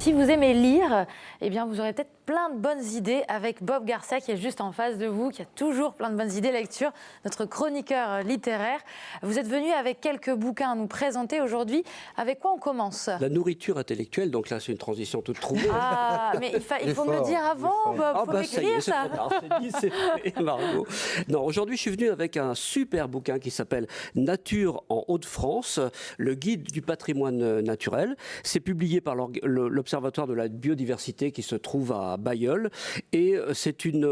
Si vous aimez lire, eh bien vous aurez peut-être plein de bonnes idées avec Bob Garcia qui est juste en face de vous, qui a toujours plein de bonnes idées lecture, notre chroniqueur littéraire. Vous êtes venu avec quelques bouquins à nous présenter aujourd'hui. Avec quoi on commence? La nourriture intellectuelle, donc là c'est une transition toute trouvée. Ah, mais il faut me le dire avant, Bob, il faut m'écrire ça. C'est dit, c'est fait, Margot. Non, aujourd'hui je suis venu avec un super bouquin qui s'appelle Nature en Hauts-de-France, le guide du patrimoine naturel. C'est publié par l'Observatoire de la biodiversité qui se trouve à Bailleul et c'est une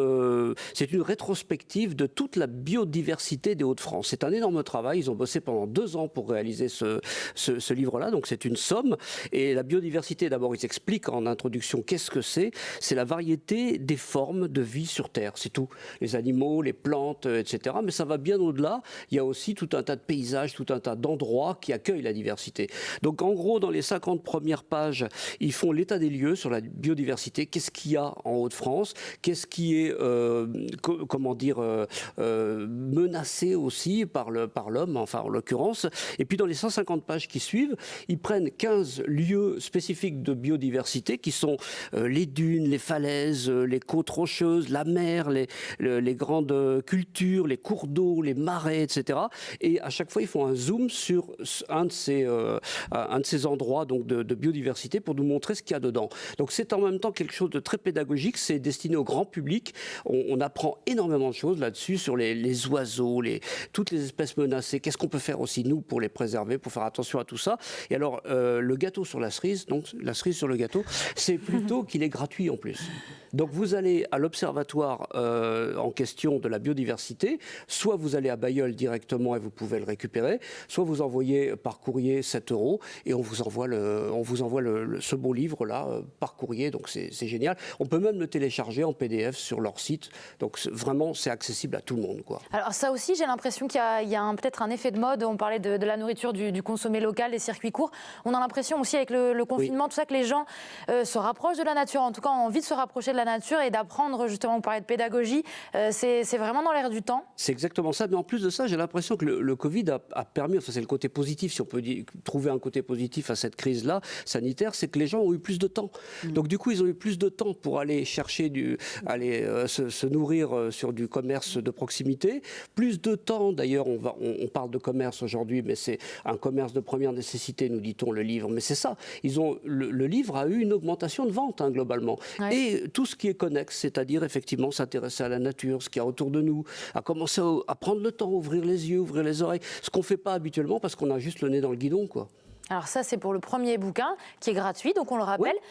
rétrospective de toute la biodiversité des Hauts-de-France. C'est un énorme travail, ils ont bossé pendant 2 ans pour réaliser ce livre-là, donc c'est une somme. Et la biodiversité, d'abord ils expliquent en introduction qu'est-ce que c'est. C'est la variété des formes de vie sur Terre, c'est tout. Les animaux, les plantes, etc. Mais ça va bien au-delà, il y a aussi tout un tas de paysages, tout un tas d'endroits qui accueillent la diversité. Donc en gros, dans les 50 premières pages, ils font l'état des lieux sur la biodiversité. Qu'est-ce qu'il y a en Hauts-de-France? Qu'est-ce qui est, menacé aussi par l'homme, enfin en l'occurrence. Et puis dans les 150 pages qui suivent, ils prennent 15 lieux spécifiques de biodiversité qui sont les dunes, les falaises, les côtes rocheuses, la mer, les grandes cultures, les cours d'eau, les marais, etc. Et à chaque fois, ils font un zoom sur un de ces endroits donc de biodiversité pour nous montrer ce qu'il y a dedans. Donc c'est en même temps quelque chose de très pédagogique, c'est destiné au grand public. On apprend énormément de choses là-dessus, sur les oiseaux, toutes les espèces menacées. Qu'est-ce qu'on peut faire aussi, nous, pour les préserver, pour faire attention à tout ça? Et alors, le gâteau sur la cerise, donc la cerise sur le gâteau, c'est plutôt qu'il est gratuit en plus. Donc vous allez à l'observatoire en question de la biodiversité, soit vous allez à Bailleul directement et vous pouvez le récupérer, soit vous envoyez par courrier 7 € et on vous envoie ce beau livre-là par courrier, donc c'est génial. On peut même le télécharger en PDF sur leur site, donc vraiment c'est accessible à tout le monde, quoi. Alors ça aussi, j'ai l'impression qu'il y a peut-être un effet de mode. On parlait de la nourriture, du consommé local, des circuits courts. On a l'impression aussi avec le confinement, tout ça, que les gens se rapprochent de la nature, en tout cas ont envie de se rapprocher de la nature et d'apprendre, justement, on parlait de pédagogie, c'est vraiment dans l'air du temps. C'est exactement ça, mais en plus de ça, j'ai l'impression que le Covid a permis, enfin c'est le côté positif, si on peut trouver un côté positif à cette crise-là sanitaire, c'est que les gens ont eu plus de temps. Donc du coup, ils ont eu plus de temps pour aller chercher, se nourrir sur du commerce de proximité. Plus de temps, d'ailleurs, on parle de commerce aujourd'hui, mais c'est un commerce de première nécessité, nous dit-on, le livre. Mais c'est ça, le livre a eu une augmentation de vente, hein, globalement. Ouais. Et tout ce qui est connexe, c'est-à-dire effectivement s'intéresser à la nature, ce qu'il y a autour de nous, à commencer à prendre le temps, ouvrir les yeux, ouvrir les oreilles, ce qu'on ne fait pas habituellement parce qu'on a juste le nez dans le guidon, quoi. Alors ça, c'est pour le premier bouquin qui est gratuit, donc on le rappelle. Oui.